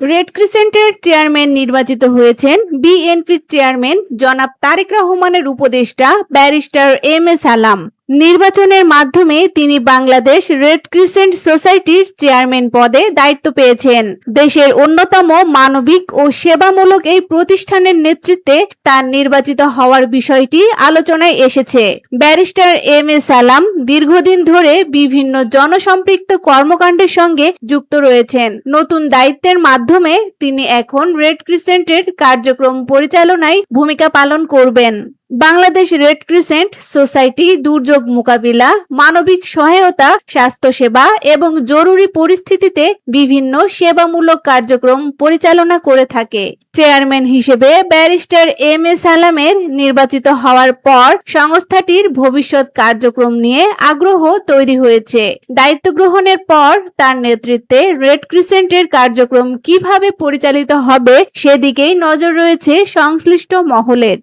Red ক্রিসেন্টের chairman নির্বাচিত হয়েছেন বিএনপির চেয়ারম্যান জনাব তারেক রহমানের উপদেষ্টা ব্যারিস্টার এম এ সালাম। নির্বাচনের মাধ্যমে তিনি বাংলাদেশ রেড ক্রিসেন্ট সোসাইটির চেয়ারম্যান পদে দায়িত্ব পেয়েছেন। দেশের অন্যতম মানবিক ও সেবামূলক এই প্রতিষ্ঠানের নেতৃত্বে তার নির্বাচিত হওয়ার বিষয়টি আলোচনায় এসেছে। ব্যারিস্টার এম এ সালাম দীর্ঘদিন ধরে বিভিন্ন জনসম্পৃক্ত কর্মকাণ্ডের সঙ্গে যুক্ত রয়েছেন। নতুন দায়িত্বের মাধ্যমে তিনি এখন রেড ক্রিসেন্টের কার্যক্রম পরিচালনায় ভূমিকা পালন করবেন। বাংলাদেশ রেড ক্রিসেন্ট সোসাইটি দুর্যোগ মোকাবিলা, মানবিক সহায়তা, স্বাস্থ্যসেবা এবং জরুরি পরিস্থিতিতে বিভিন্ন সেবামূলক কার্যক্রম পরিচালনা করে থাকে। চেয়ারম্যান হিসেবে ব্যারিস্টার এম এ সালামের নির্বাচিত হওয়ার পর সংস্থাটির ভবিষ্যৎ কার্যক্রম নিয়ে আগ্রহ তৈরি হয়েছে। দায়িত্ব গ্রহণের পর তার নেতৃত্বে রেড ক্রিসেন্টের কার্যক্রম কিভাবে পরিচালিত হবে সেদিকেই নজর রয়েছে সংশ্লিষ্ট মহলের।